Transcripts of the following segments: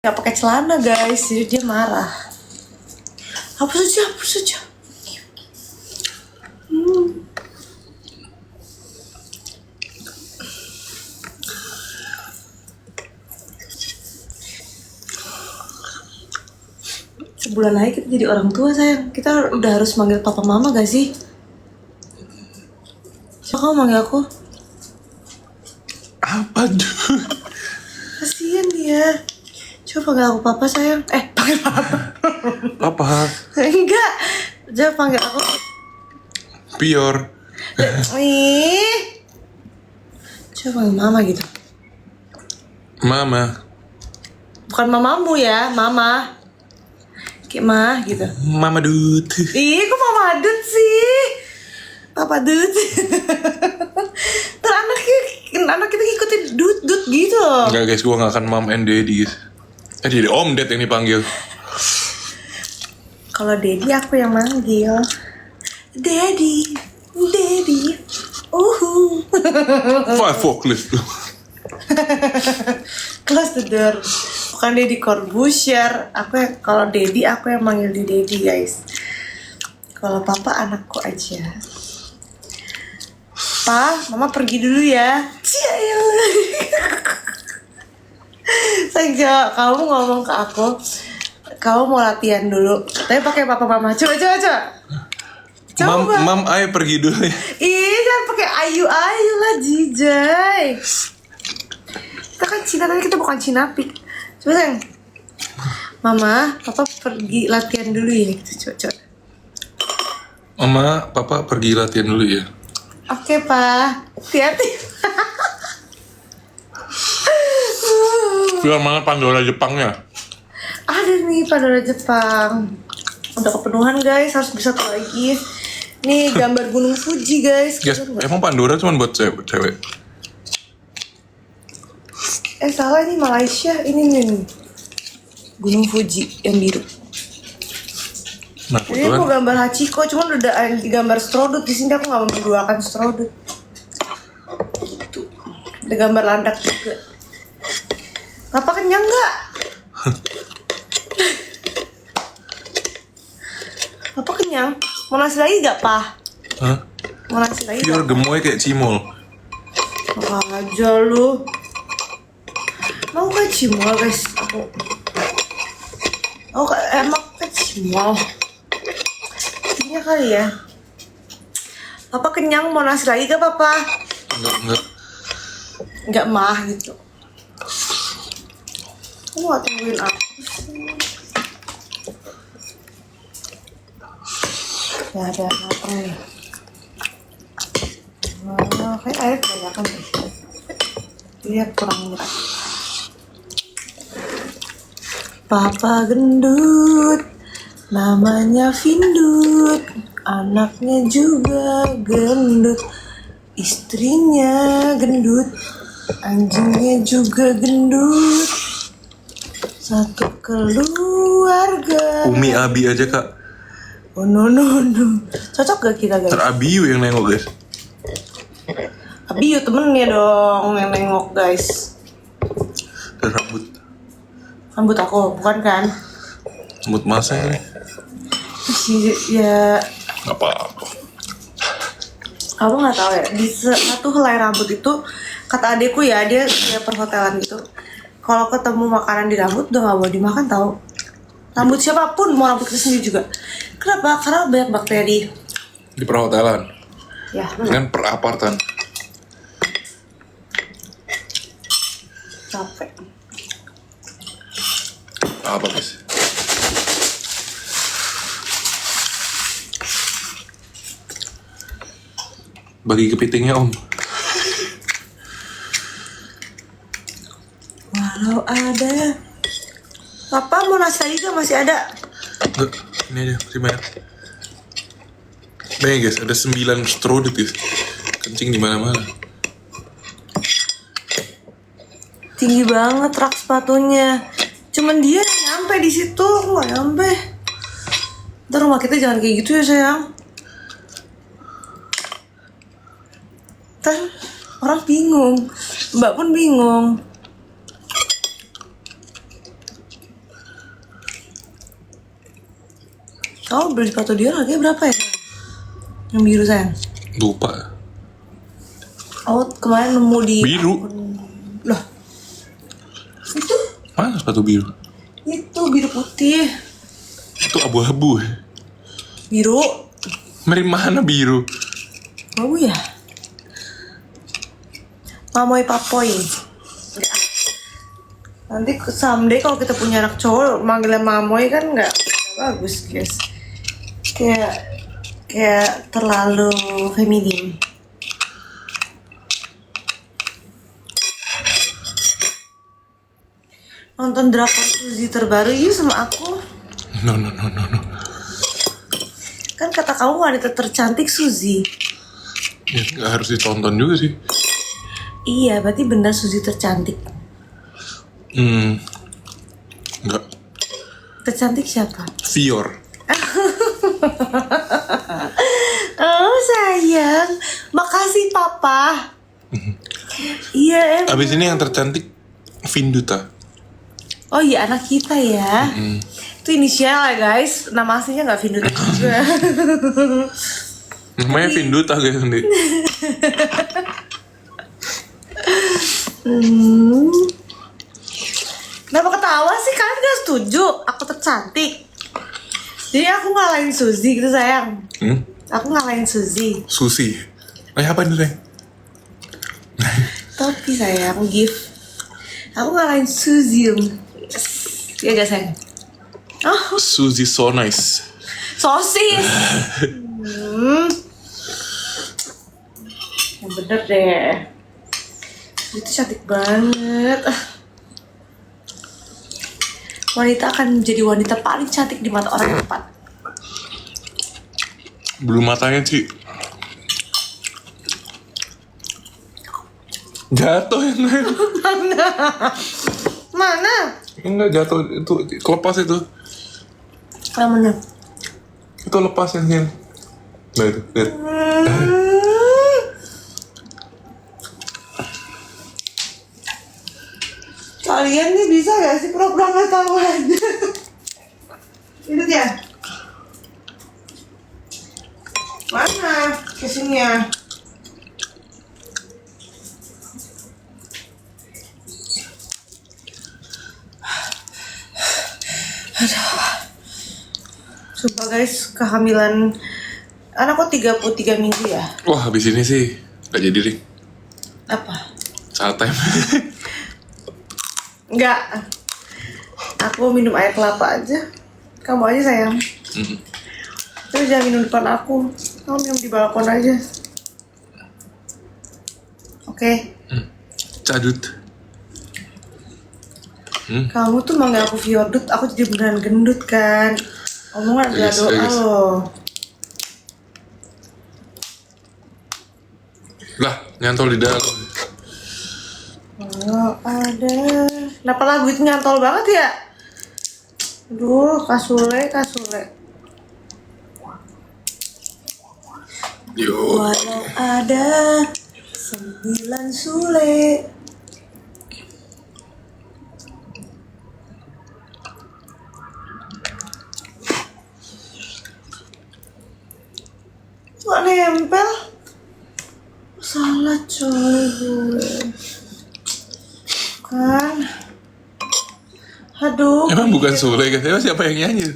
Gak pakai celana guys, jadi dia marah. Hapus aja. Sebulan lagi kita jadi orang tua sayang. Kita udah harus manggil papa mama gak sih? Coba kamu manggil aku. Apa tuh? Kasian dia. Coba panggil aku papa sayang. Panggil papa. Apa? Enggak. Coba panggil aku. Pior. Ih. Coba panggil mama gitu. Mama. Bukan mamamu ya, mama. Kayak mah gitu. Mama Dut. Ih, kok mama Dut sih? Papa Dut. Terus anak kita ngikutin Dut gitu loh. Enggak guys, gua gak akan mom and daddy guys. Jadi Om Ded yang dipanggil. Kalau Daddy aku yang manggil. Daddy. Forklift. Close the door. Bukan Deddy Corbuzier. Kalau Daddy aku yang manggil di Daddy guys. Kalau papa anakku aja. Pa, mama pergi dulu ya. Ciel. Sayang, kamu ngomong ke aku, kamu mau latihan dulu. Tapi pakai papa mama. Coba. Mam, ayo pergi dulu ya. Ih, jangan pakai ayu lah, Jijay. Kita kan Cina, tapi kita bukan Cinapik. Coba sayang. Mama, papa pergi latihan dulu ya. Coba. Mama, papa pergi latihan dulu ya. Oke, Pa. Hati-hati. Film mana Pandora Jepangnya? Ada nih Pandora Jepang. Udah kepenuhan guys, harus bisa satu lagi. Nih gambar Gunung Fuji guys. Guys, emang Pandora cuma buat cewek? Salah ini Malaysia. Ini nih Gunung Fuji yang biru. Nah, Ini aku gambar Hachiko, cuman udah ada gambar Strodut di sini. Aku nggak memperduakan Strodut. Gitu. Ada gambar landak juga. Papa kenyang nggak? Papa kenyang? Mau nasi lagi nggak, Pa? Hah? Mau nasi lagi Pior nggak? gemoy kayak cimol. Aja lu. Mau kayak cimol guys? Emang kayak cimol. Ini kali ya. Papa kenyang, mau nasi lagi gak Papa? Enggak. Enggak mah gitu. Kamu gak tungguin aku sih. Ya ada apa nih? Kayak air kebanyakan deh. Lihat kurang berat. Papa gendut, namanya Vindut, anaknya juga gendut, istrinya gendut, anjingnya juga gendut, satu keluarga. Umi Abi aja kak. Oh no. Cocok gak kita guys? Terabiu yang nengok guys. Abiu temennya dong yang nengok guys. Dan Rambut aku, bukan kan? rambut masa ini. Ya, Gak apa-apa. kamu nggak tahu ya, di satu helai rambut itu kata adekku ya, dia perhotelan gitu, kalau ketemu makanan di rambut udah nggak boleh dimakan tahu. Rambut siapapun, mau rambut kita sendiri juga. Kenapa? Karena banyak bakteri. Di perhotelan. Ya, Kan per apartan. capek. Apa guys? Bagi kepitingnya om. Walau ada. Papa mau nasi lagi gak? Masih ada. Enggak, ini aja, masih banyak. Banyak guys, ada 9 strudel guys. Kencing di mana-mana. Tinggi banget rak sepatunya. Cuman dia nyampe di situ, aku nggak nyampe. Ntar rumah kita jangan kayak gitu ya sayang. Ntar orang bingung, Mbak pun bingung. Kamu beli sepatu Dior harganya berapa ya? Yang biru sayang. Lupa. Oh kemarin nemu di Biru. Loh itu Mana sepatu biru? biru putih. Itu abu-abu. Biru. Dari mana biru? Mau ya? Mamoy papoy. Nggak. Nanti someday kalau kita punya anak cowok manggilnya mamoy kan nggak bagus guys. Kayak terlalu feminim. Nonton drakor Suzy terbaru yuk sama aku. No. Kan kata kamu wanita tercantik Suzy. Ya, nggak harus ditonton juga sih. Iya, berarti benar Suzy tercantik. Nggak. Tercantik siapa? Fior. Oh sayang, makasih papa. Iya Abis ini yang tercantik Vinduta. Oh iya anak kita ya. Itu inisial ya guys. Nama aslinya nggak Vinduta juga. Namanya Vinduta guys sendiri. Kenapa ketawa sih? Kalian gak setuju aku tercantik. Jadi aku ngalahin Suzy gitu sayang. Aku ngalahin Suzy. Susi. Apa itu sayang? Topi sayang, gift. Aku ngalahin Suzy. Iya gak sayang? Oh, Suzy so nice. sosis. Yang bener deh. Itu cantik banget. Wanita akan menjadi wanita paling cantik di mata orang yang tepat. Belum matanya sih. Jatuh yang lain. Mana? Enggak jatuh itu kelepas itu. Yang mana? Itu lepas yang sini. Nah itu lihat. Kalian nih bisa gak sih pura-pura gak tahu aja? Itu dia. Mana casingnya? Sumpah guys, kehamilan anakku 33 minggu ya. Wah habis ini sih gak jadi deh. Apa? Saat time. Enggak. Aku minum air kelapa aja. Kamu aja sayang. Terus jangan minum depan aku. Kamu minum di balkon aja. Oke. Cadut. Kamu tuh manggil aku Fiordut, aku jadi beneran gendut kan. Omongan adalah Yes, doa yes. loh. Lah nyantol di dalam. Oh ada. Kenapa lagu itu nyantol banget ya? Aduh, kasule. Yo. Walau ada 9 sule. Kok nempel? Salah coy gue. Kan. Aduh. Emang bukan Sule katanya siapa yang nyanyi?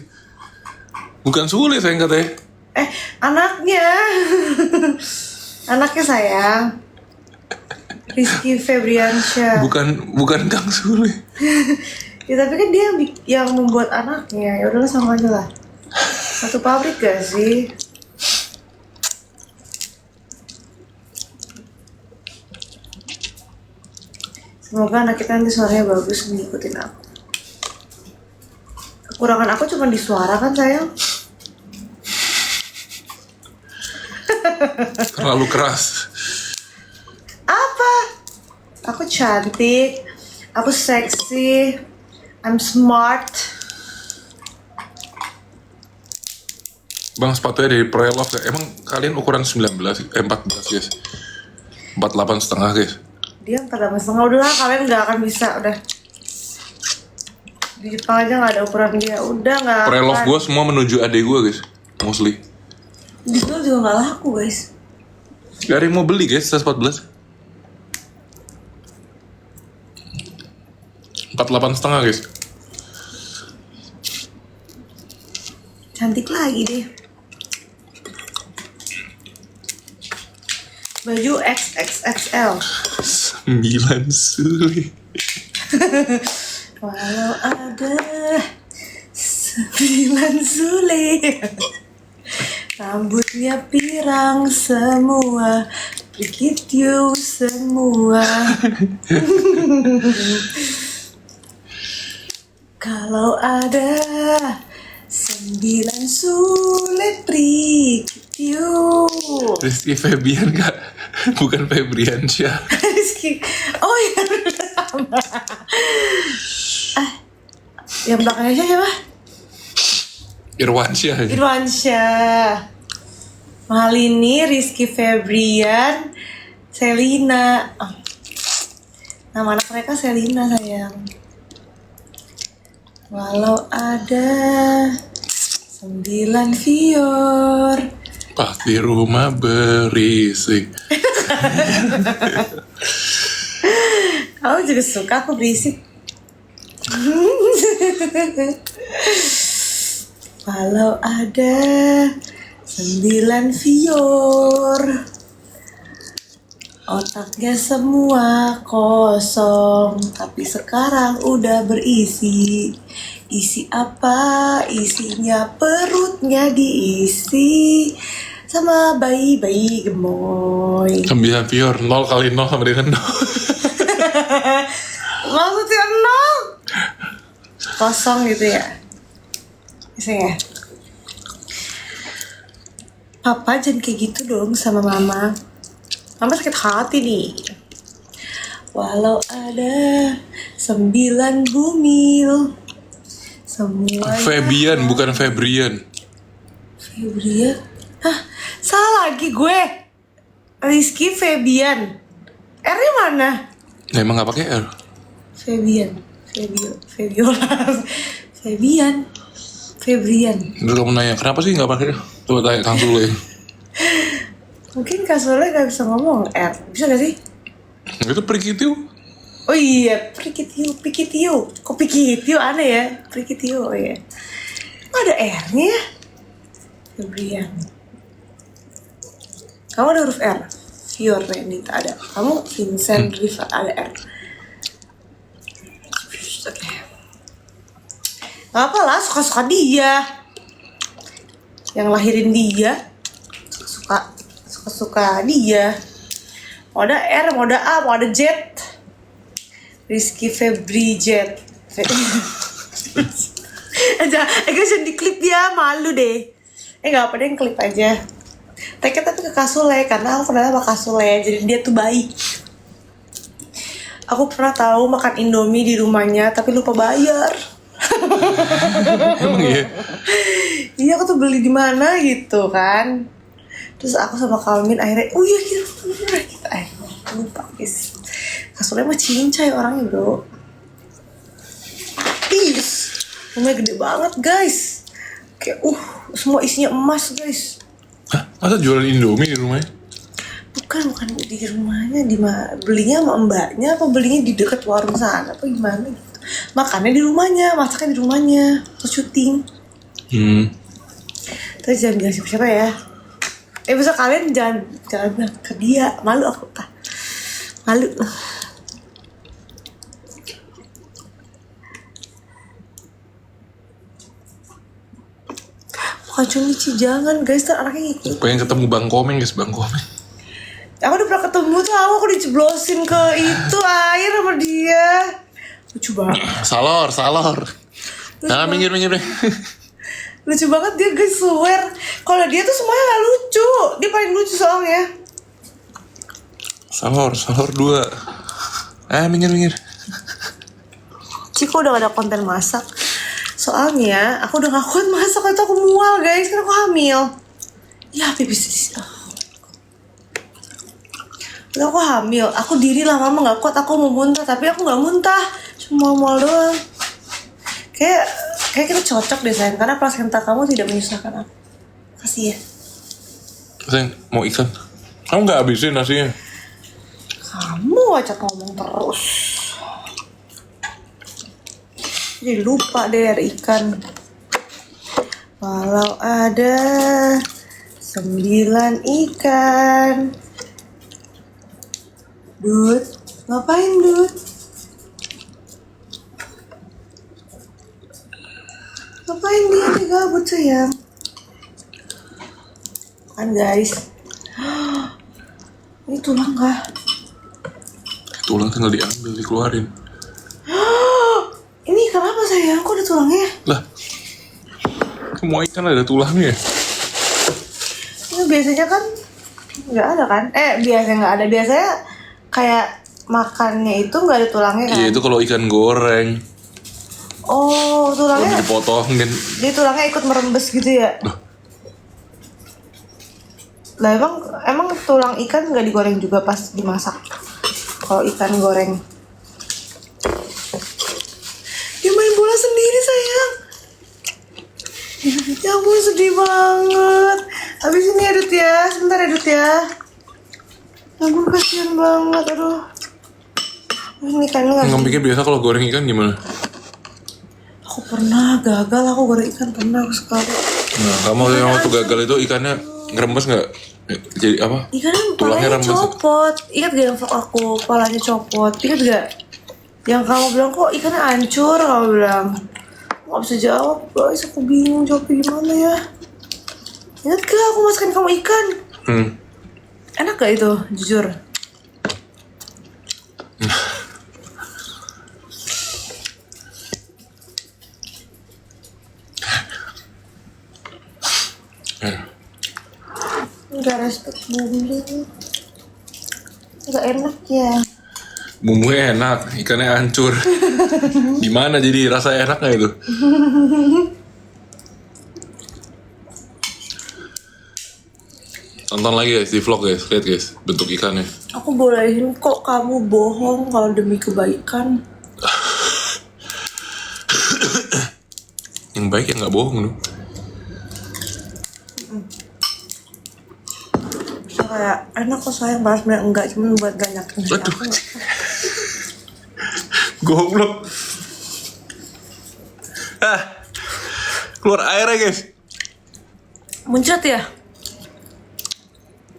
Bukan Sule sayang katanya. Anaknya. Anaknya sayang. Rizky Febriansyah. Bukan Kang Sule. Ya tapi kan dia yang membuat anaknya. Ya udahlah sama aja lah. Satu pabrik gak sih? Semoga anak kita nanti suaranya bagus ngikutin aku. Kekurangan aku cuma di suara kan sayang? Terlalu keras. Apa? Aku cantik, aku seksi, I'm smart. Bang sepatunya dari Prelove ya. Emang kalian ukuran 19, 14 guys. 48,5 guys. Dia 4,5. Udahlah kalian gak akan bisa udah. Di Jepang aja nggak ada ukuran dia. Udah nggak. Pre-love gue semua menuju adek gue guys. Mostly. Di situ juga nggak laku guys. Gak ada yang mau beli guys, 114. 48,5 guys. Cantik lagi deh. Baju XXXL. 9 sulit. Walau ada 9 sulit. Rambutnya pirang semua, begitu semua. Kalau ada 9 sulit begitu. Rizky Febian kak, bukan Febriansyah. Rizky, oh iya. Yang belakangnya siapa? Irwansyah. Irwansyah, Malini, Rizky Febrian, Selina. Oh, nama anak mereka Selina sayang. Walau ada 9 Vior. Pasti rumah berisik. Kamu juga suka aku berisik. Walau ada 9 Vior, otaknya semua kosong, tapi sekarang udah berisi. Isi apa? Isinya perutnya diisi sama bayi-bayi gemoy. 9 Pior, 0 kali 0 sama dengan 0. Maksudnya 0 kosong gitu ya. Isinya Papa jangan kayak gitu dong sama mama. Mama sakit hati nih. Walau ada 9 bumil, semuanya. Febian, bukan Febrian. Febrian? Hah? Salah lagi gue. Rizky Febian. R-nya mana? Nah, emang gak pakai R? Febian. Febiola. Febian. Febrian. Terus kamu nanya, kenapa sih gak pakai R? Coba tanya Kang Sule. Mungkin Kak Sule gak bisa ngomong R. Bisa gak sih? Itu Prikitiu. Oh iya, Prikitiu. Kok Prikitiu aneh ya? Prikitiu, oh iya. Kok ada R-nya ya? Febrian. Kamu ada huruf R? Fior, Renita ada. Kamu Vincent, Riva ada R. Oke. Gak apa lah, suka-suka dia. Yang lahirin dia. Suka-suka dia. Mau ada R, mau ada A, mau ada Z. Rizky Febri Jet. Aja, jangan diklip dia, malu deh. Gak apa deh, klip aja. Take tapi ke Kasule, karena aku kenal sama Kasule, jadi dia tuh baik. Aku pernah tahu makan Indomie di rumahnya, tapi lupa bayar. Emang iya? Iya, aku tuh beli di mana gitu kan. Terus aku sama Kalmin akhirnya, oh iya kita lupa guys. Kasule mah cincai orangnya bro. Is, rumahnya gede banget guys. Kayak semua isinya emas guys. Hah? Masa jualan Indomie di rumahnya? Bukan di rumahnya, belinya sama mbaknya apa belinya di dekat warung sana apa gimana gitu. Makannya di rumahnya, masaknya di rumahnya, terus syuting. Terus jangan bilang siapa ya. Bisa kalian jangan bilang ke dia, malu aku malu. Bukan cuma Michi, jangan guys, ntar anaknya ngikut. Pengen ketemu Bang Komeng guys, Bang Komeng. Aku udah pernah ketemu tuh, aku diceblosin ke itu air sama dia. Lucu banget. Salor. Nah, minggir deh. Lucu banget dia guys, swear. Kalau dia tuh semuanya gak lucu. Dia paling lucu soalnya. Salor 2. Minggir. Ciko udah gak ada konten masak. Soalnya aku udah gak kuat masak, itu aku mual guys, karena aku hamil. Ya pipis. Udah aku hamil, aku diri lah mama gak kuat, aku mau muntah. Tapi aku gak muntah, cuma mual doang. Kayak kita cocok deh sayang, karena plasenta kamu tidak menyusahkan aku. Kasih ya. Sayang, mau ikan? Kamu nggak habisin nasinya? Kamu aja ngomong terus. Jadi lupa deh ada ikan. Kalau ada 9 ikan. Dut, ngapain Dut? Ngapain dia gabut sayang? Kan guys. Ini tulang kah? Tulang tinggal diambil, dikeluarin. Ini kenapa sayang? Kok ada tulangnya? Lah, semua ikan ada tulangnya. Ini biasanya kan nggak ada kan? Biasanya nggak ada. Biasanya kayak makannya itu nggak ada tulangnya kan? Iya, itu kalau ikan goreng. Oh, Kalau tulangnya. dipotongin. Jadi tulangnya ikut merembes gitu ya? Loh. Lah emang tulang ikan nggak digoreng juga pas dimasak? Kalau ikan goreng. Dia main bola sendiri sayang. Ya ampun sedih banget. Habis ini ya Dut ya. Sebentar ya Dut ya. Ya ampun kasihan banget. Aduh. Ini ikannya nggak Nggak pikir biasa kalau goreng ikan gimana? Aku pernah gagal. Aku goreng ikan pernah sekali. Nah, kamu yang waktu gagal itu ikannya ngerembes nggak? Jadi apa? Ikannya Tulangnya palanya rembes. copot. Ingat gak yang vlog aku palanya copot? Ingat gak? Yang kamu bilang kok ikannya hancur, kamu bilang. Aku gak bisa jawab guys, aku bingung jawabnya gimana ya. Ingat gak aku masakin kamu ikan? Enak gak itu? Jujur. Gak respect bumbu. Gak enak ya. Bumbunya enak, ikannya hancur. Gimana jadi rasa enak nggak itu? Tonton lagi guys di vlog guys, lihat guys bentuk ikannya. Aku bolehin kok kamu bohong kalau demi kebaikan. Yang baik ya nggak bohong dong. So, kayak enak kok sayang bahas sebenarnya enggak, cuma buat gak nyakitin hati Aduh. aku. Goblok. Keluar airnya guys. Muncrat ya?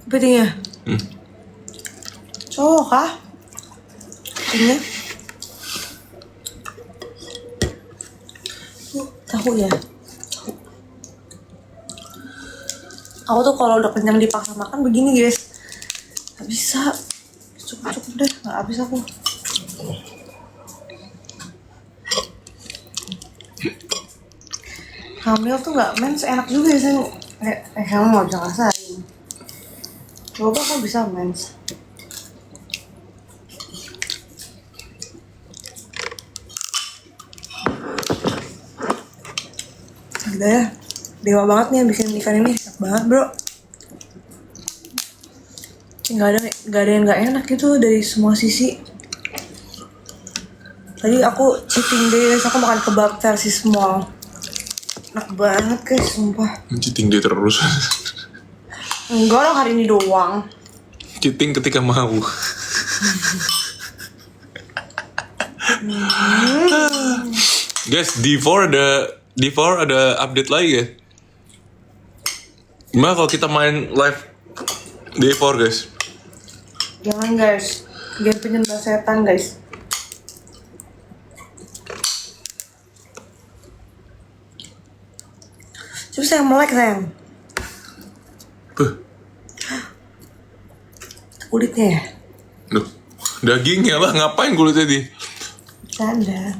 Bedanya? Cowok kah? Ini tahu ya? Tahu. Aku tuh kalau udah kenyang dipaksa makan begini guys. Gak bisa. Cukup deh, gak habis aku. Hamil tuh gak mens enak juga ya sayang. Kamu gak bisa ngerasain. Coba kok bisa mens. Gila ya, dewa banget nih yang bikin ikan ini. Enak banget bro. Gak ada yang gak enak gitu dari semua sisi. Tadi aku cheating day guys, aku makan kebab versi small. Enak banget guys, sumpah. Cheating dia terus. Enggak lah, hari ini doang. Cheating ketika mau. Guys, D4 ada update lagi guys. Gimana kalau kita main live D4 guys? Jangan guys, game penyembah setan guys. Coba sayang melek sayang. Kulitnya ya? Duh, dagingnya lah, ngapain kulitnya di? Canda.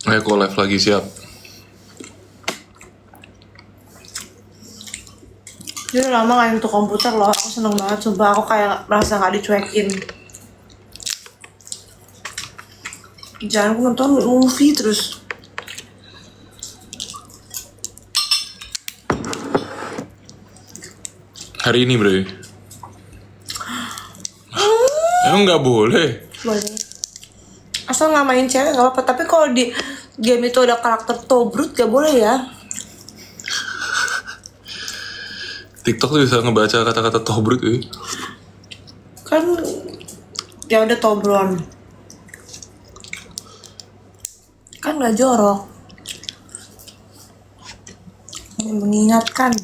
Ayo aku live lagi, siap. Dia udah lama gak nyentuh komputer loh, aku seneng banget sumpah. Aku kayak merasa gak dicuekin. Jangan aku nonton movie terus. Hari ini bro. Emang nggak boleh? Boleh. Asal nggak main cewek nggak apa-apa. Tapi kalau di game itu ada karakter Tobrut gak boleh ya. TikTok tuh bisa ngebaca kata-kata tobrut ya. Kan ya udah Tobron. Kan nggak jorok. Mengingatkan.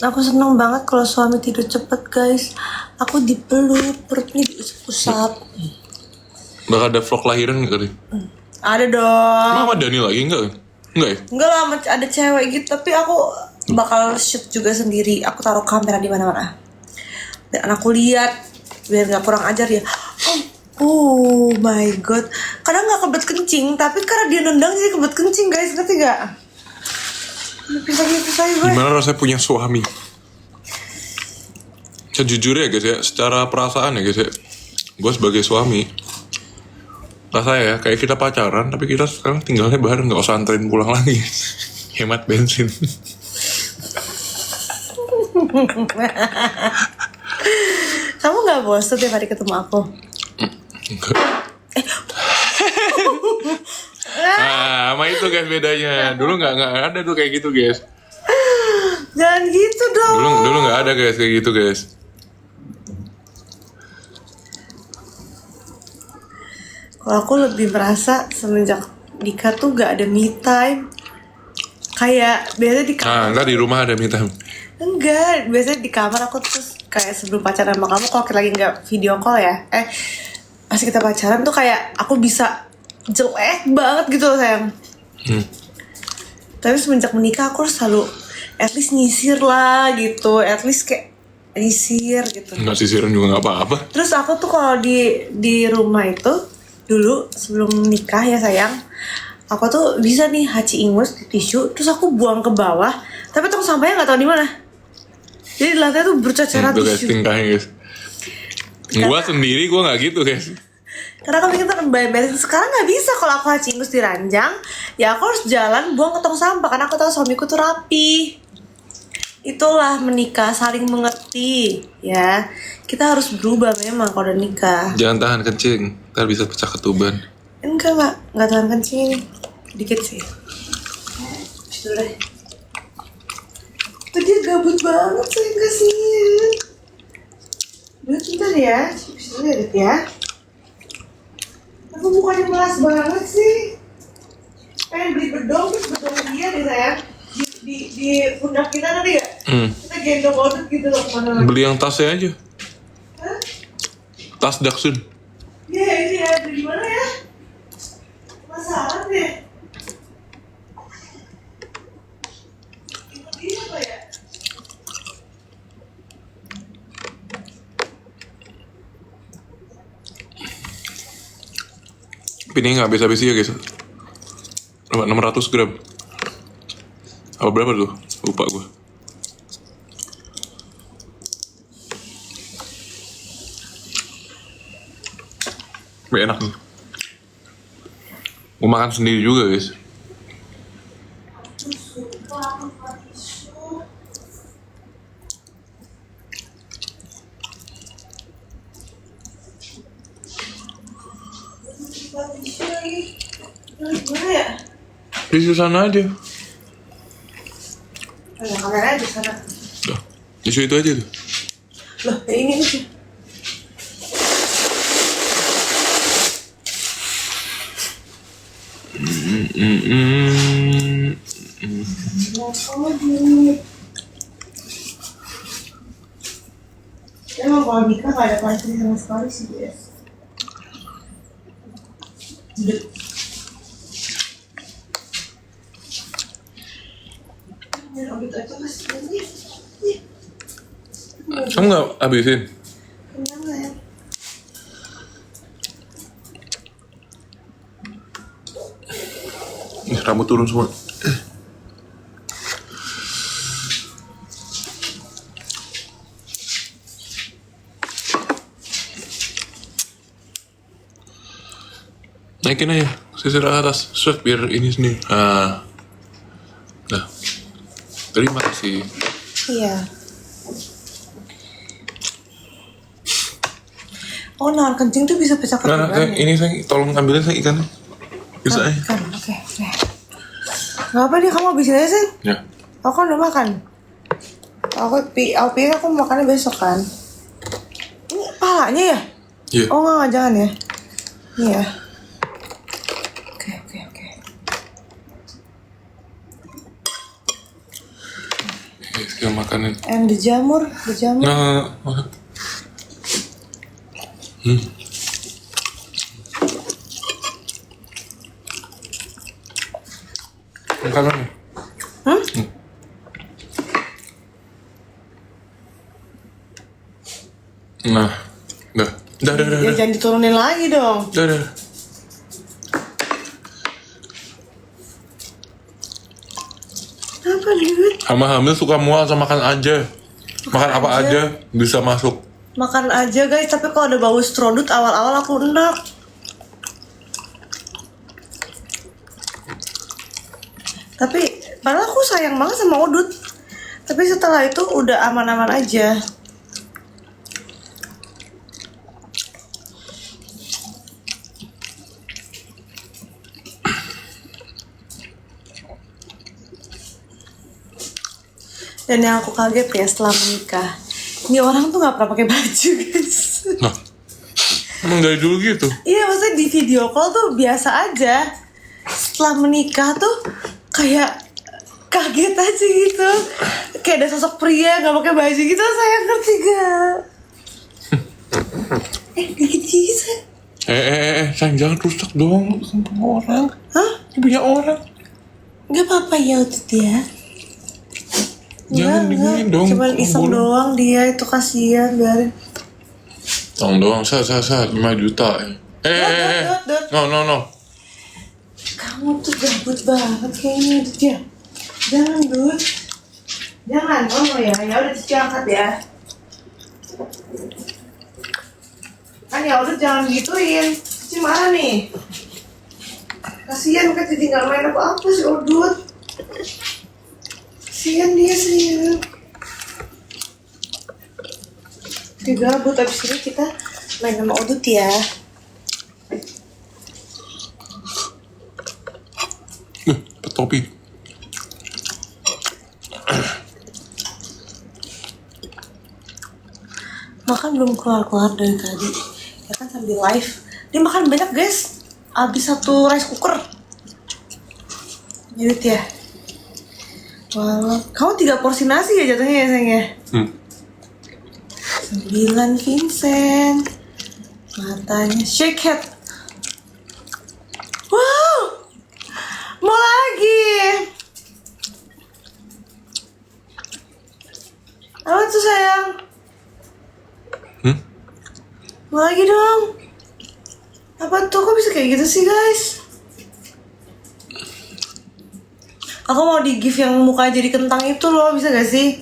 Aku seneng banget kalau suami tidur cepet guys. Aku dipeluk, perutnya diusap-usap. Bakal ada vlog lahiran nggak kali? Ada dong. Emang sama Dani lagi nggak? Nggak ya? Enggak lah, ada cewek gitu. Tapi aku bakal shoot juga sendiri. Aku taruh kamera di mana-mana. Dan aku lihat biar nggak kurang ajar ya. Oh my god. Kadang nggak kebelet kencing, tapi karena dia nendang jadi kebelet kencing guys. Ngerti nggak? Pisah gue. Gimana rasanya punya suami? Sejujurnya guys ya, secara perasaan ya guys ya, gue sebagai suami, rasanya ya kayak kita pacaran, tapi kita sekarang tinggalnya bareng, nggak usah anterin pulang lagi, hemat bensin. Kamu nggak bosan tiap hari ketemu aku? Enggak. Sama itu guys bedanya. Dulu nggak ada tuh kayak gitu guys. Jangan gitu dong. Dulu nggak ada guys kayak gitu guys. Kalau aku lebih merasa semenjak nikah tuh gak ada me time. Kayak biasanya di kamar. Enggak di rumah ada me time. Enggak, biasanya di kamar aku terus kayak sebelum pacaran sama kamu kalau kita lagi nggak video call ya. Masih kita pacaran tuh kayak aku bisa jelek banget gitu loh sayang. Tapi semenjak menikah aku harus selalu at least nyisir lah gitu. At least kayak nyisir gitu. Nggak sisiran juga nggak apa-apa. Terus aku tuh kalau di rumah itu dulu sebelum nikah ya sayang, aku tuh bisa nih haci ingus di tisu, terus aku buang ke bawah, tapi tong sampahnya nggak tahu di mana. Jadi di lantai tuh berceceran Itu guys tisu. tingkahnya guys. Gua sendiri gua nggak gitu guys. Karena aku pikir kan beresin. Sekarang nggak bisa kalau aku haci ingus di ranjang, ya aku harus jalan buang ke tong sampah karena aku tahu suamiku tuh rapi. Itulah menikah, saling mengerti ya. Kita harus berubah memang kalau udah nikah. Jangan tahan kencing, ntar bisa pecah ketuban. Enggak tahan kencing ini. Dikit sih. Sudah. Tuh dia gabut banget sayang kasihan. Udah bentar ya. Sudah lihat ya. Aku mukanya melas banget sih. Pengen beli bedong, terus bedong dia deh sayang. Di pundak kita nanti ya. Kita gendong odot gitu loh kemana-mana. Beli yang tasnya aja. Hah? Tas Daksun. Iya ini ya, beli di mana ya? Masalah deh. Ini apa ya? Tapi ini nggak habis-habis ya guys. 600 gram. Apa berapa tuh? Lupa gue. Enak nih. Gue makan sendiri juga guys. Gimana ya? Di sana aja. Ada kameranya di sana. Udah. Tisu itu aja tuh. Loh, ya ini sih. Emang kalau nikah gak ada pastry sama sekali sih guys. Kamu nggak habisin? Kenyang gak ya? Rambut turun semua. Naikin aja sisir atas, set biar ini sendiri. Nah, Terima kasih. Iya. Oh, nahan kencing tuh bisa pecah Nah, ketuban ya? ini saya tolong ambilin saya ikannya. Bisa ya? Kan, oke. Gak apa dia, kamu habisin aja sih. Ya. Aku kan udah makan. Aku pikir aku makannya besok kan. Ini palanya ya? Iya. Oh enggak, jangan ya. Iya. Oke. Kita makanin. And the jamur. Nah. Makanan. Nah, dah. Ya jangan diturunin lagi dong. Dah. Apa duit? Sama hamil suka mual sama makan aja. Makan apa aja bisa masuk. Makan aja guys, tapi kalau ada bau strodut awal-awal aku enak. Tapi padahal aku sayang banget sama udut. Tapi setelah itu udah aman-aman aja. Dan yang aku kaget ya setelah menikah, ini orang tuh nggak pernah pakai baju guys. Nah, emang dari dulu gitu. Iya, maksudnya di video call tuh biasa aja. Setelah menikah tuh kayak kaget aja gitu. Kayak ada sosok pria nggak pakai baju gitu, saya ngerti gak? Gigit-gigit saya. Sayang jangan rusak dong. Itu punya orang. Hah? Itu punya orang. Gak apa-apa ya Utut ya. Jangan diginiin dong. Cuman iseng doang dia, itu kasihan biarin. Tolong doang, saya 5 juta. Dut. No. Kamu tuh gabut banget kayaknya Dut ya. Jangan Dut. Jangan, oh ya udah Cici angkat ya. Kan ya udah jangan gituin. Cici marah nih. Kasihan kan jadi nggak main apa-apa sih Udut. Kasihan dia sayang. Dia gabut, abis ini kita main sama Udut ya. Topi. Makan belum keluar dari tadi. Ya kan sambil live. Dia makan banyak guys. Abis 1 rice cooker. Nyedut ya. Walau kamu 3 porsi nasi ya jatuhnya ya sayang ya. 9 Vincent. Matanya shake head. Wow. Mau lagi. Apa tuh sayang? Mau lagi dong. Apa tuh, kok bisa kayak gitu sih guys? Aku mau di gift yang muka jadi kentang itu loh, bisa gak sih?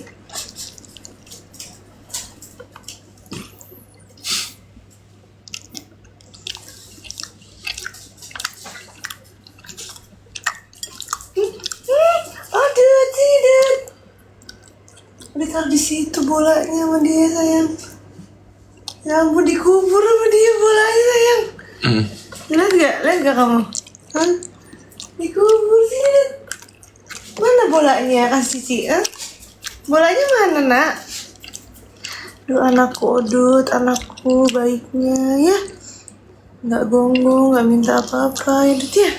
Aduh, tidak. Ditaruh di situ bolanya sama dia sayang. Ya ampun, dikubur sama dia bolanya sayang. Lihat gak kamu? Hah? Dikubur sih. Mana bolanya, kasih Cici? Bolanya mana nak? Duh anakku Udut, anakku baiknya ya. Gak gonggong, gak minta apa-apa ya Udut ya.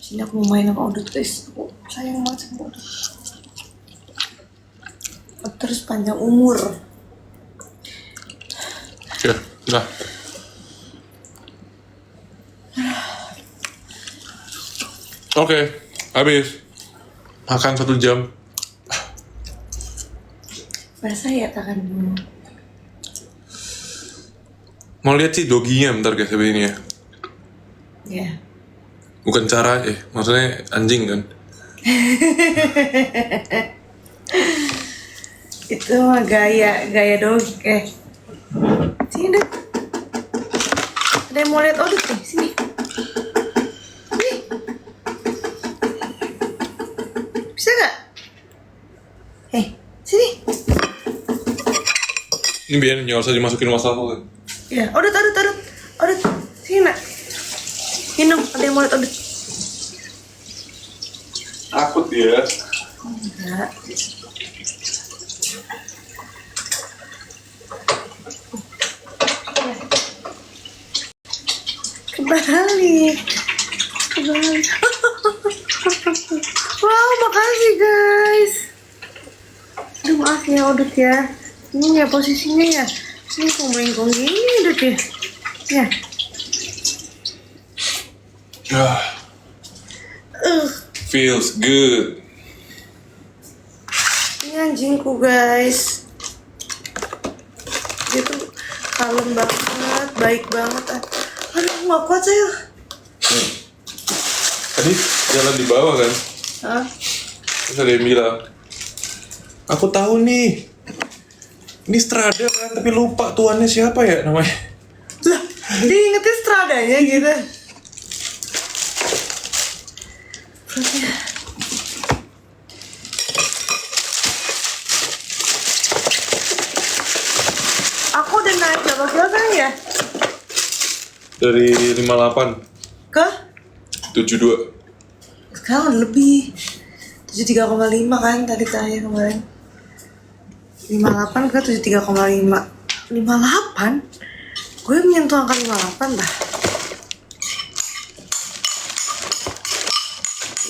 Sini aku mau main sama Udut guys. Aku sayang banget sama Udut. Terus panjang umur. Ya, udah. Oke, habis. Makan 1 jam. Basah ya tanganmu. Mau lihat sih doginya bentar guys ini ya. Ya. Bukan cara maksudnya anjing kan. Itu mah gaya dogi. Sini Dut. Ada yang mau lihat Udut nih, sini. Nih. Ini biar nggak usah dimasukin wastafel. Ya, Odot. Sini nak. Minum, ada yang mau lihat Odot. Takut dia. Enggak. Kebalik. Wow, makasih guys. Aduh, maaf ya Odot ya. Ini ya posisinya ya. Ini kong gini Odot ya. Ya. Feels good. Ini anjingku guys. Dia tuh kalem banget, baik banget. Aduh, nggak kuat saya. Tadi jalan di bawah kan, Hah? terus ada yang bilang, aku tahu nih, ini Strada kan, tapi lupa tuannya siapa ya namanya. Lah, diingetin Stradanya gitu. Aku udah naik berapa kilo kan ya? Dari 58, Ke? 72. Sekarang udah lebih 73,5 kan tadi terakhir kemarin. 58 ke 73,5. 58? Gue menyentuh angka 58 dah.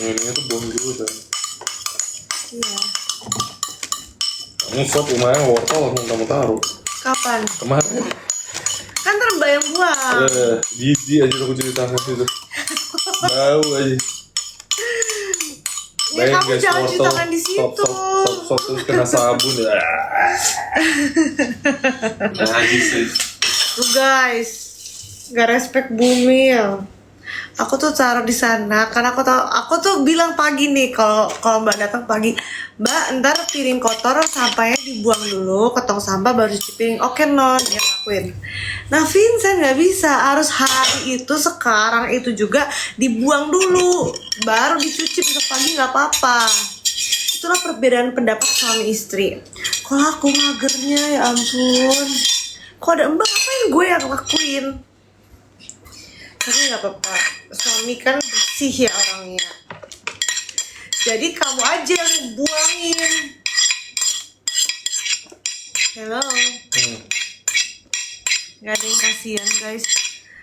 Ini tuh bom dulu kan. Iya. Kamu sop lumayan wortel langsung kamu taruh. Kapan? Kemarin. Kan terbayang buang. Jijik aja aku ceritakan itu. Bau aja. Ya kamu jangan ceritakan di situ. Sop terus kena sabun ya. Najis sih. Tuh guys, gak respect Bumil. Aku tuh taruh di sana karena aku tuh bilang pagi nih kalau Mbak datang pagi, Mbak ntar piring kotor sampahnya dibuang dulu ke tong sampah baru cuci piring. Oke non, dia lakuin. Nah Vincent nggak bisa, harus hari itu sekarang itu juga dibuang dulu baru dicuci besok pagi nggak apa-apa. Itulah perbedaan pendapat suami istri. Kalau aku magernya ya ampun, kalau ada Mbak ngapain gue yang lakuin? Tapi nggak apa-apa, suami kan bersih ya orangnya. Jadi kamu aja yang buangin. Hello. Gak ada yang kasihan guys.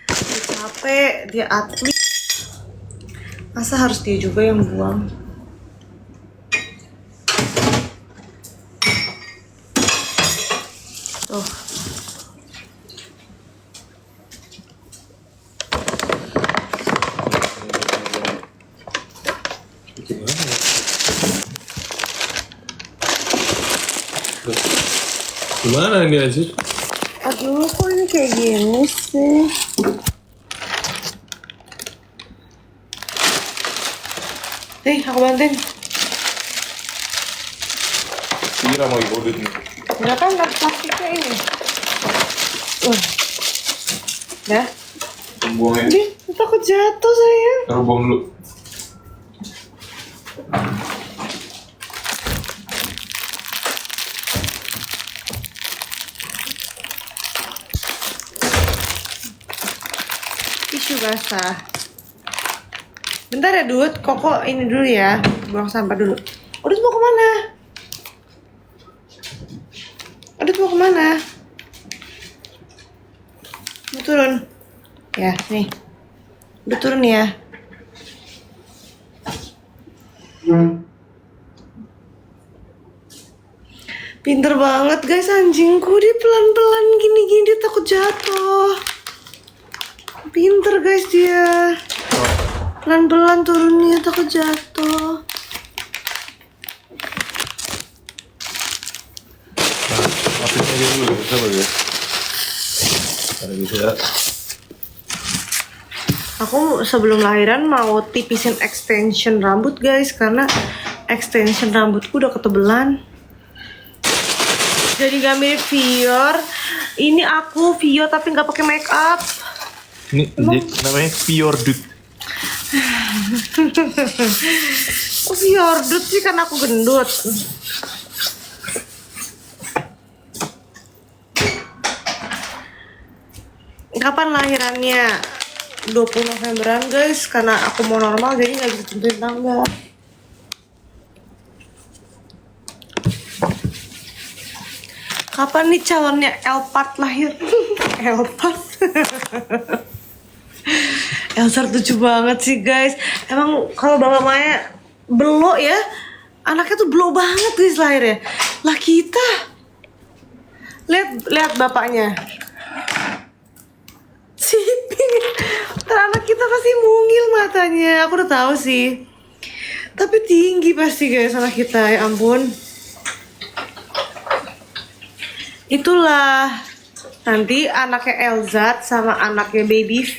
Dia capek, dia atlet. Masa harus dia juga yang buang? Tuh. Gimana ini aja? Aduh, kok ini kayak gini sih? Aku bantuin. Kira mau audit nih. Enggak kan, ada plastiknya ini. Dah. Buangnya. Ih, takut jatuh sayang. Taruh buang dulu. Tisu basah. Bentar ya Dut, Koko ini dulu ya, buang sampah dulu. Udut mau kemana? Udut mau kemana? Mau turun? Ya, nih. Udah turun ya. Pinter banget guys anjingku, dia pelan-pelan gini-gini dia takut jatuh. Pinter guys dia. Pelan-pelan turunnya takut jatuh. Lapisnya aja dulu, sabar ya. Ada bisa. Aku sebelum lahiran mau tipisin extension rambut guys, karena extension rambutku udah ketebelan. Jadi gak mirip Vior. Ini aku Vio tapi nggak pakai make up. Ini namanya Pure Dude. Kok Viordut sih, kan aku gendut. Kapan lahirannya? 20 Novemberan guys, karena aku mau normal jadi nggak bisa tentuin tanggal. Kapan nih calonnya Elpat lahir? Elpat. Elsar lucu banget sih guys. Emang kalau Bapak Maya belok ya, anaknya tuh belok banget guys lahirnya. Lah kita lihat bapaknya. Siping. Anak kita pasti mungil matanya. Aku udah tahu sih. Tapi tinggi pasti guys anak kita, ya ampun. Itulah nanti anaknya Elzad sama anaknya Baby V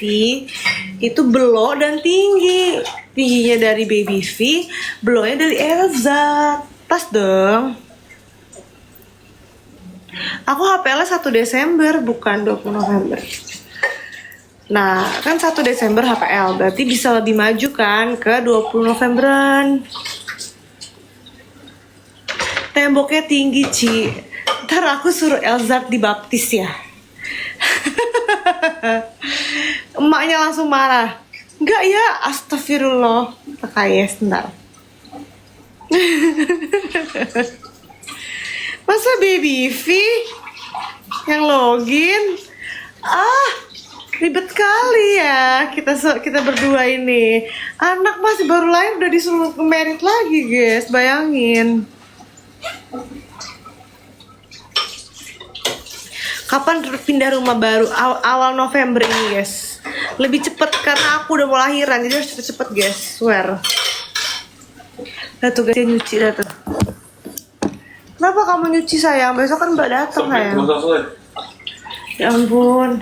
itu belok dan tinggi. Tingginya dari Baby V, beloknya dari Elzad. Pas dong. Aku HPL 1 Desember bukan 20 November. Nah, kan 1 Desember HPL, berarti bisa lebih maju kan ke 20 Novemberan. Temboknya tinggi, Ci. Ntar aku suruh Elzad dibaptis ya. Emaknya langsung marah. Enggak ya, astagfirullah. Pakayes, ntar. Masa Baby V yang login? Ribet kali ya kita berdua ini. Anak masih baru lahir udah disuruh ke merit lagi guys, bayangin. Kapan pindah rumah baru? Awal November ini guys. Lebih cepet karena aku udah mau lahiran, jadi harus cepet-cepet guys, swear. Nah tuh guys, dia nyuci dah tuh. Kenapa kamu nyuci sayang? Besok kan Mbak datang sayang. Ya ampun.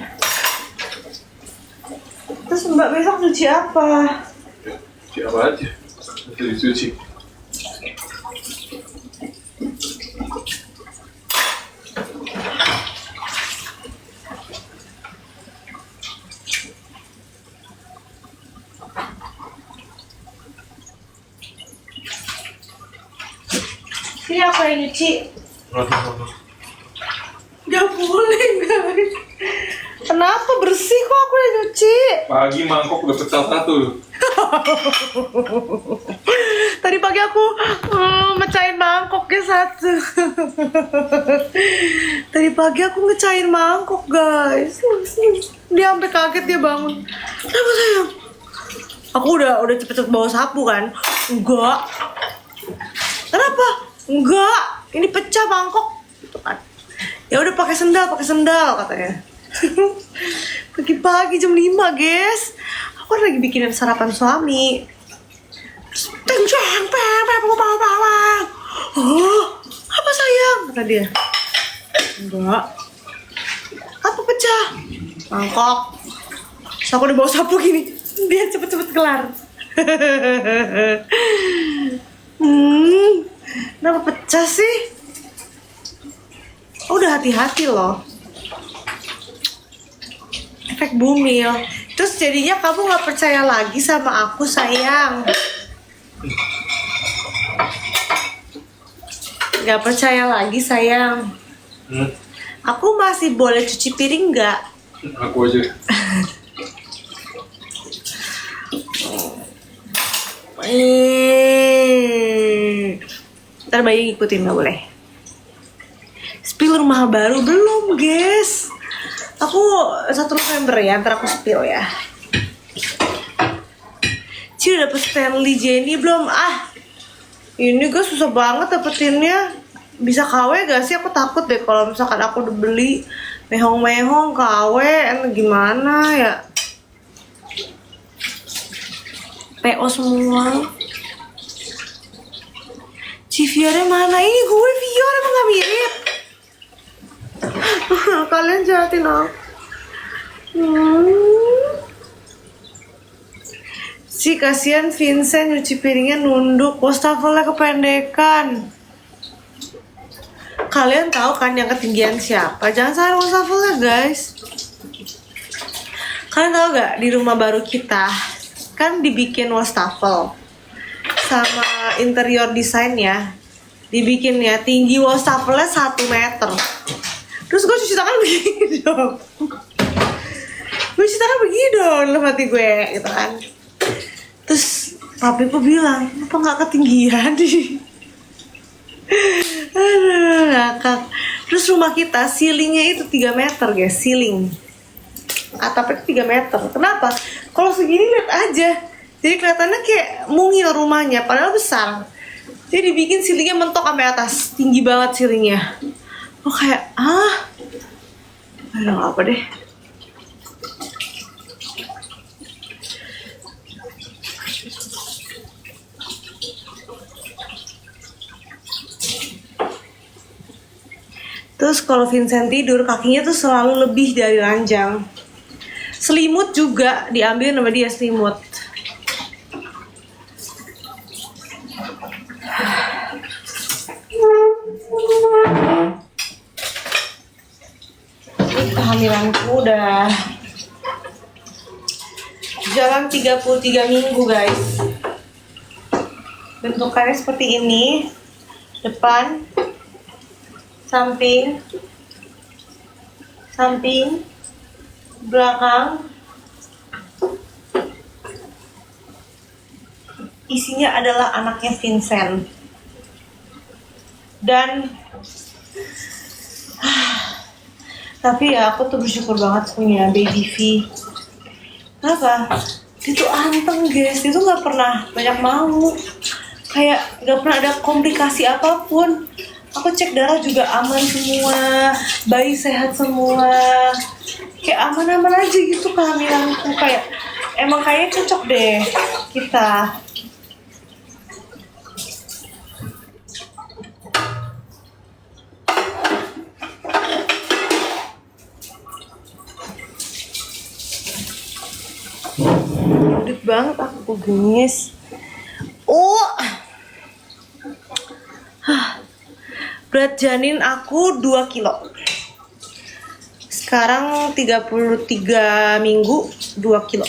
Terus Mbak besok cuci apa? Cuci apa aja? Cuci. Ini aku yang nyuci. Gak boleh guys. Kenapa bersih kok aku yang nyuci? Pagi mangkok udah pecah satu. Tadi pagi aku mecahin mangkok guys satu. Tadi pagi aku mecahin mangkok guys. Dia sampai kaget dia bangun. Kenapa sayang? Aku udah cepet-cepet bawa sapu kan? Enggak. Kenapa? Enggak. Ini pecah mangkok. Gitu kan. Ya udah pakai sendal katanya. Pagi-pagi jam 5 guys. Aku lagi bikinin sarapan suami. Apa sayang? Kata dia. Enggak. Apa pecah? Mangkok. Terus aku udah bawa sapu gini. Dia cepet-cepet kelar. Kenapa pecah sih? Udah hati-hati loh. Efek bumil. Terus jadinya kamu gak percaya lagi sama aku sayang. Gak percaya lagi sayang. Aku masih boleh cuci piring gak? Aku aja. Ntar bayi ngikutin gak boleh. Spill rumah baru belum guys. Aku 1 November ya, ntar aku spill ya. Ci udah dapet Stanley Jenny belum? Ini guys susah banget dapetinnya. Bisa KW gak sih? Aku takut deh kalau misalkan aku udah beli mehong-mehong KW, gimana ya? PO semua. Ci Viora mana? Ini gue Viora emang gak mirip. Kalian jahatin aku. Si kasihan Vincent nyuci piringnya nunduk, wastafelnya kependekan. Kalian tahu kan yang ketinggian siapa? Jangan salah wastafelnya guys. Kalian tahu gak di rumah baru kita kan dibikin wastafel sama interior desainnya dibikin ya, tinggi wastafelnya 1 meter. Terus gue cuci tangan begini dong. Wichita kan begini dong dalam hati gue gitu kan. Terus papiku bilang, apa nggak ketinggian sih? Aduh, ngakak. Terus rumah kita ceilingnya itu 3 meter guys, ceiling. Atapnya 3 meter. Kenapa? Kalau segini lihat aja. Jadi kelihatannya kayak mungil rumahnya, padahal besar. Jadi dibikin ceilingnya mentok sampai atas, tinggi banget ceilingnya. Oh kayak aduh apa deh. Terus kalau Vincent tidur, kakinya tuh selalu lebih dari ranjang. Selimut juga diambil sama dia, selimut. Ini kehamilanku udah jalan 33 minggu guys. Bentukannya seperti ini. Depan, samping, belakang. Isinya adalah anaknya Vincent. Dan tapi ya aku tuh bersyukur banget punya baby V. Kenapa? Dia tuh anteng guys, dia tuh gak pernah banyak mau. Kayak gak pernah ada komplikasi apapun. Aku cek darah juga aman semua, bayi sehat semua, kayak aman-aman aja gitu kehamilanku. Kayak emang kayaknya cocok deh kita. Udah banget aku guys. Berat janin aku 2 kilo. Sekarang 33 minggu 2 kilo.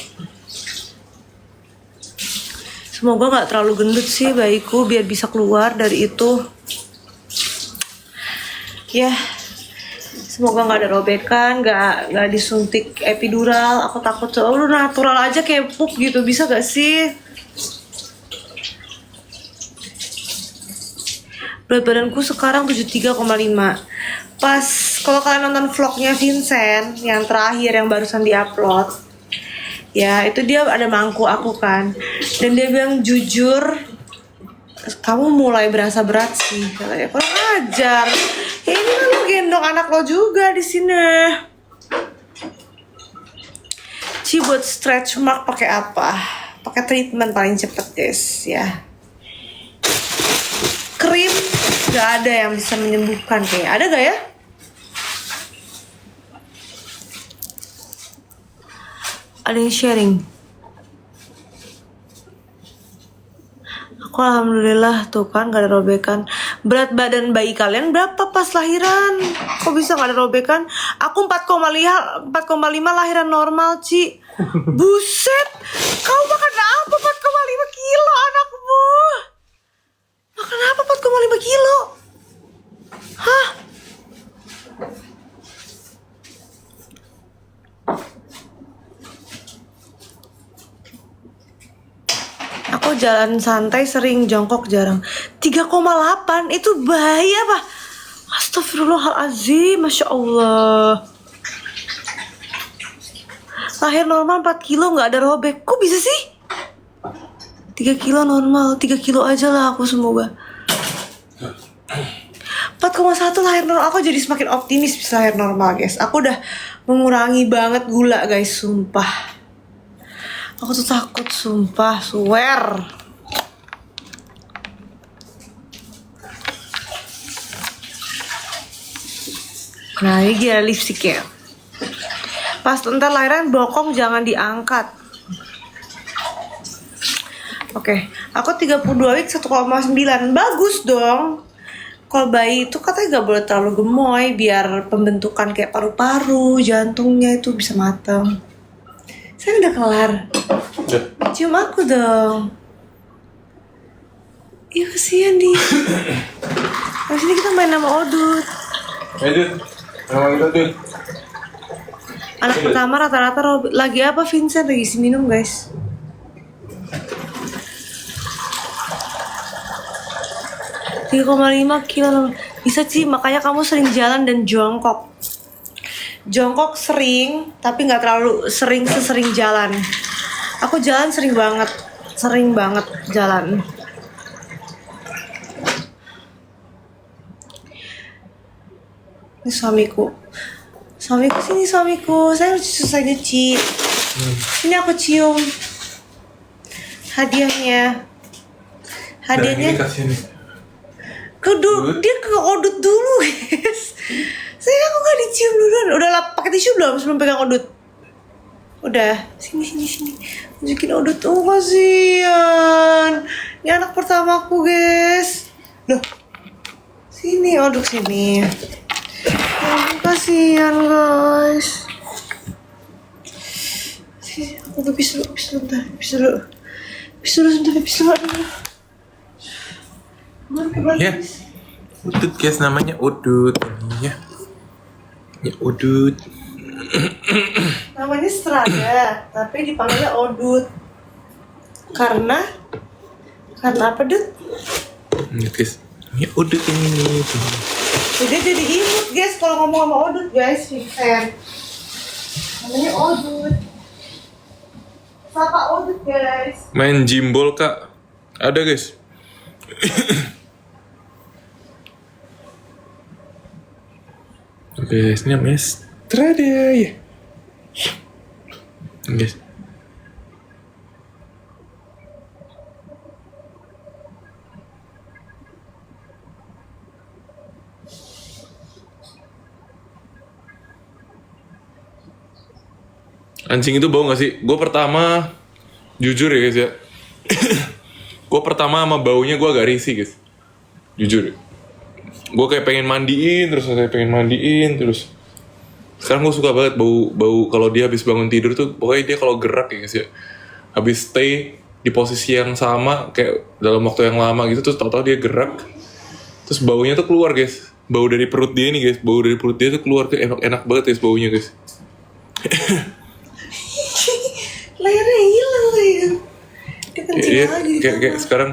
Semoga gak terlalu gendut sih bayiku, biar bisa keluar dari itu. Ya, semoga gak ada robekan, gak disuntik epidural. Aku takut selalu natural aja kayak pup gitu, bisa gak sih? Berat badanku sekarang 73,5. Pas kalau kalian nonton vlognya Vincent yang terakhir yang barusan diupload, ya itu dia ada mangku aku kan, dan dia bilang jujur kamu mulai berasa berat sih, katanya. Kurang ajar. Ya ini kan lo gendong anak lo juga di sini. Ci buat stretch mark pakai apa? Pakai treatment paling cepet guys ya. Krim gak ada yang bisa menyembuhkan kayak. Ada gak ya? Ada yang sharing. Aku alhamdulillah tuh kan gak ada robekan. Berat badan bayi kalian berapa pas lahiran? Kok bisa gak ada robekan? Aku 4,5 lahiran normal Ci. Buset, kau makan apa 4,5 kilo anakmu? Makan apa 4,5 kilo? Hah? Aku jalan santai sering, jongkok jarang. 3,8 itu bayi apa? Astagfirullahaladzim, Masya Allah. Lahir normal 4 kilo gak ada robek. Kok bisa sih? 3 kilo normal, 3 kilo aja lah aku semoga. 4,1 lahir normal, aku jadi semakin optimis bisa lahir normal guys. Aku udah mengurangi banget gula guys, sumpah. Aku tuh takut, sumpah, swear. Nah ini dia lipsticknya. Pas ntar lahiran bokong jangan diangkat. Oke, aku 32 week 1,9. Bagus dong. Kalau bayi itu katanya gak boleh terlalu gemoy, biar pembentukan kayak paru-paru, jantungnya itu bisa matang. Saya udah kelar. Cium aku dong. Iya kasihan dia. Habis ini kita main sama Odut. Edit, sama kita tuh. Anak pertama rata-rata lagi apa Vincent? Lagi isi minum guys. Tiga 3,5 kilo. Bisa sih, makanya kamu sering jalan dan jongkok. Jongkok sering, tapi nggak terlalu sering sesering jalan. Aku jalan sering banget jalan. Ini suamiku sini suamiku. Saya harus susah nyuci. Sini aku cium. Hadiahnya. Dia ke odut dulu guys. Saya aku gak dicium duluan. Udah lah pakai tisu belum sebelum pegang odut? Udah. Sini. Tunjukin odut. Oh kasihan. Ini anak pertamaku guys. Loh. Sini odut sini. Oh, kasihan guys. Sini aku pipis dulu. Ya, udut guys, namanya udut ini ya. Ya udut. Namanya Strada, tapi dipanggilnya Odut. Karena apa Dut? Lihat guys, ini udut ini. Dia jadi imut guys kalau ngomong sama Odut guys, Vincent. Namanya Odut. Sapa Odut guys. Main jimbol kak. Ada guys. Guys, ini namanya Strada ya. Guys. Anjing itu bau gak sih? Gue pertama, jujur ya guys ya. Gue pertama sama baunya gue agak risih guys. Jujur. Gue kayak pengen mandiin terus. Sekarang gue suka banget bau kalau dia habis bangun tidur tuh. Pokoknya dia kalau gerak ya guys ya. Habis stay di posisi yang sama kayak dalam waktu yang lama gitu. Terus tau-tau dia gerak. Terus baunya tuh keluar guys. Bau dari perut dia nih guys. Bau dari perut dia tuh keluar tuh enak banget guys baunya guys. Layarnya hilang layar. Dia kencing Iya, lagi. kayak sekarang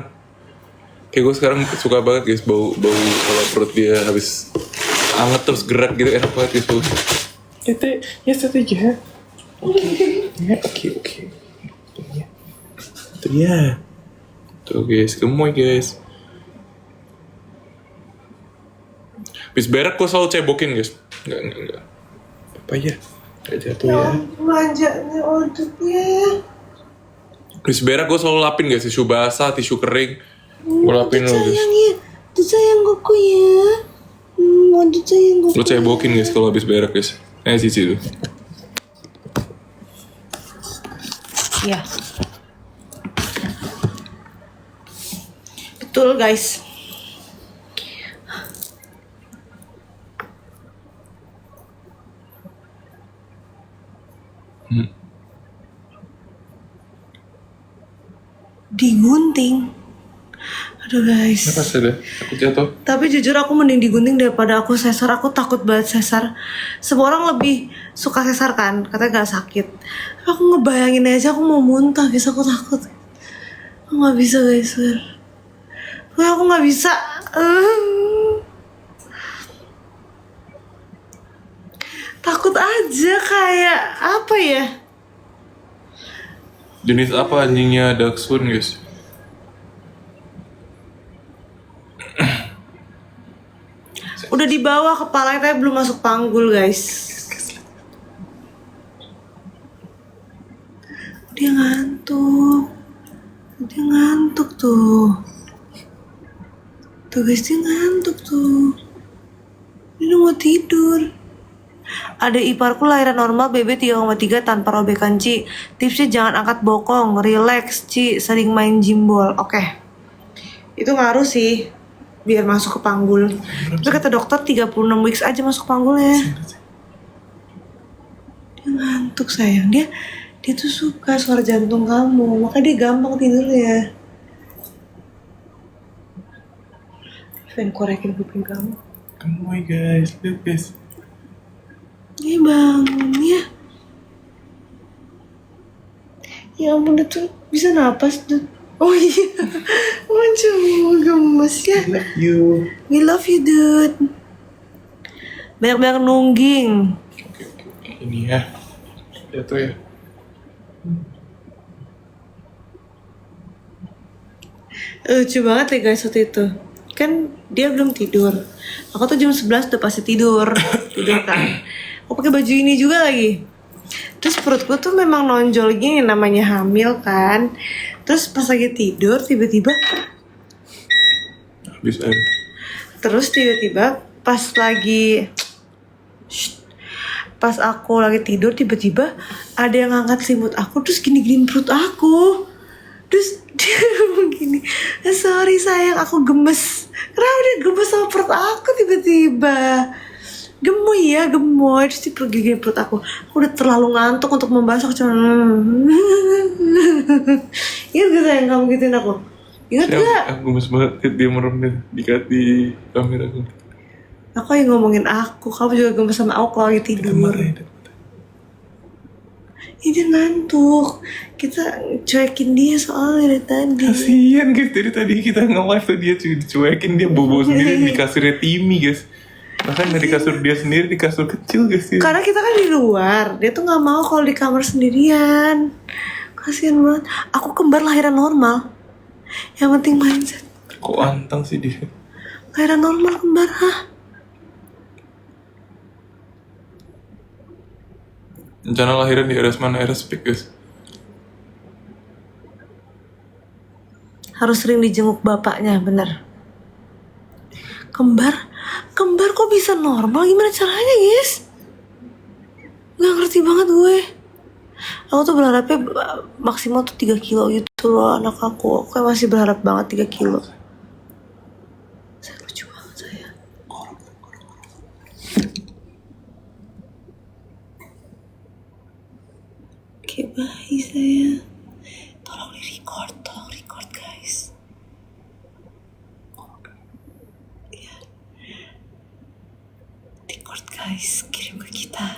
kayak gue sekarang suka banget guys bau kalau perut dia habis anget terus gerak gitu enak banget guys bau. Tete, ya ya. Oke. Itu dia. Tuh guys, gemoy guys. Habis berak gue selalu cebokin guys. Enggak. Apa ya? Gak jatuh Ya ya. manjanya Odutnya. Habis berak gue selalu lapin guys, tisu basah, tisu kering. Gue lapin lo guys. Itu sayang kuku ya. Odut sayang kuku. Lo cebokin guys kalau habis berak guys. Cici tuh. Iya. Betul guys. Digunting. Aduh guys. Kenapa sih deh? Aku jatuh. Tapi jujur aku mending digunting daripada aku sesar. Aku takut banget sesar. Semua orang lebih suka sesar kan, katanya gak sakit. Tapi aku ngebayangin aja aku mau muntah guys, aku takut. Aku gak bisa guys, aku gak bisa. Takut aja kayak apa ya? Jenis apa anjingnya Dachshund guys? Udah di bawah kepalanya tapi belum masuk panggul guys. Dia ngantuk. Dia ngantuk tuh. Tuh guys, dia ngantuk tuh. Dia udah mau tidur. Ada iparku lahiran normal BB 3,3 tanpa robekan Ci. Tipsnya jangan angkat bokong, relax Ci, sering main jimbol. Oke. Itu ngaruh sih biar masuk ke panggul. Tapi kata dokter 36 weeks aja masuk panggulnya. Dia ngantuk sayang. Dia tuh suka suara jantung kamu, makanya dia gampang tidurnya. Pengen korekin kuping kamu. Gemoy guys, lihat guys. Dia bangun ya. Ya ampun, itu bisa napas tuh. Oh iya. Waduh, gemes ya. Love you. We love you, dude. Banyak-banyak nungging. Oke. Ini ya. Jatuh ya. Lucu banget ya guys waktu itu. Kan dia belum tidur. Aku tuh jam 11 udah pasti tidur. Tidur kan. Aku pakai baju ini juga lagi. Terus perutku tuh memang nonjol gini, namanya hamil kan. Terus pas lagi tidur tiba-tiba, Habis air. terus tiba-tiba pas lagi pas aku lagi tidur tiba-tiba ada yang ngangkat selimut aku terus gini-gini perut aku. Terus dia ngomong gini, sorry sayang aku gemes. Kenapa dia gemes sama perut aku tiba-tiba? Gemoy ya, gemoy. Terus dia pergi perut aku. Aku udah terlalu ngantuk untuk membahas. Aku cuma ingat gak sayang kamu gituin aku? Ingat gak? Aku gemes banget dia merem di kamera aku. Aku yang ngomongin aku. Kamu juga gemes sama aku kalau lagi tidur. Ini dia ngantuk. Kita cuekin dia soalnya dari tadi. Kasian guys, dari tadi kita nge-live tuh dia dicuekin, dia bobo sendiri di kasurnya Timmy guys. Bahkan dari kasur dia sendiri, di kasur kecil guys ya. Karena kita kan di luar. Dia tuh gak mau kalau di kamar sendirian. Kasian banget. Aku kembar lahiran normal. Yang penting mindset. Kok antang sih dia? Lahiran normal kembar, hah? Rencana lahiran di RS mana? RS Pik guys. Harus sering dijenguk bapaknya, bener. Kembar kok bisa normal? Gimana caranya, guys? Gak ngerti banget gue. Aku tuh berharapnya maksimal tuh 3 kilo gitu loh anak aku. Aku kayak masih berharap banget 3 kilo. Saya lucu banget saya. Kayak bayi saya. Tolong record guys. Ya. Record guys, kirim ke kita.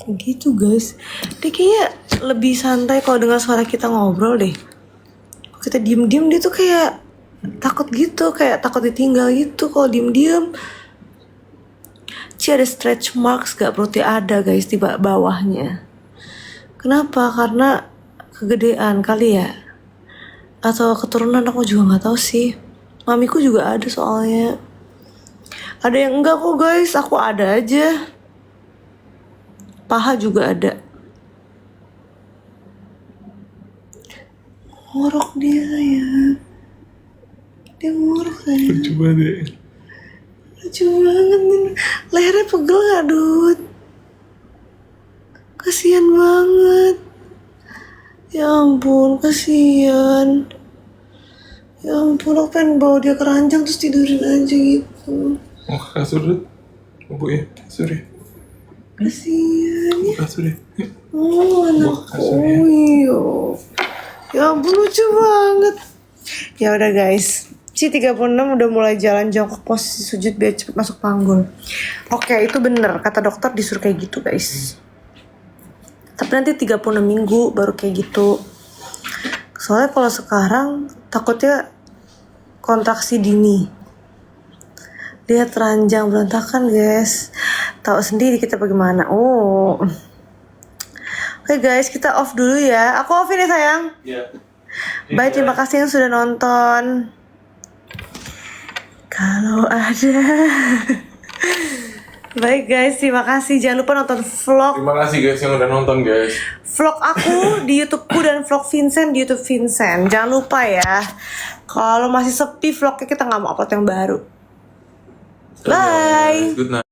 Gitu guys. Dia kayaknya lebih santai kalau dengar suara kita ngobrol deh. Kalau kita diem-diem dia tuh kayak takut gitu, kayak takut ditinggal gitu kalau diem-diem. Ada stretch marks gak perutnya ada guys di bawahnya. Kenapa? Karena kegedean kali ya. Atau keturunan aku juga gak tahu sih. Mamiku juga ada soalnya. Ada yang enggak kok guys, aku ada aja. Paha juga ada. Ngorok dia sayang. Dia ngorok sayang. Lucu banget ya. Lucu banget nih. Lehernya pegel gak, Dut? Kasian banget. Ya ampun, kasian. Ya ampun, aku pengen bawa dia ke ranjang terus tidurin aja gitu. Oh kasur Dut. Bu ya, kasur ya. Kasian ya. Kasur ya. Oh, anakku. Iya. Ya ampun, lucu banget. Ya udah guys. Si 36 udah mulai jalan jongkok posisi sujud biar cepet masuk panggul. Oke, itu bener. Kata dokter disuruh kayak gitu guys. Tapi nanti 36 minggu baru kayak gitu. Soalnya kalau sekarang takutnya kontraksi dini. Lihat ranjang berantakan guys. Tahu sendiri kita bagaimana. Oh. Oke guys, kita off dulu ya. Aku off ini sayang. Iya. Bye, terima kasih yang sudah nonton. Kalau ada. Baik guys, terima kasih. Jangan lupa nonton vlog Terima kasih guys yang udah nonton guys. vlog aku di YouTubeku dan vlog Vincent di YouTube Vincent. Jangan lupa ya. Kalau masih sepi vlognya kita nggak mau upload yang baru. Bye. Good night.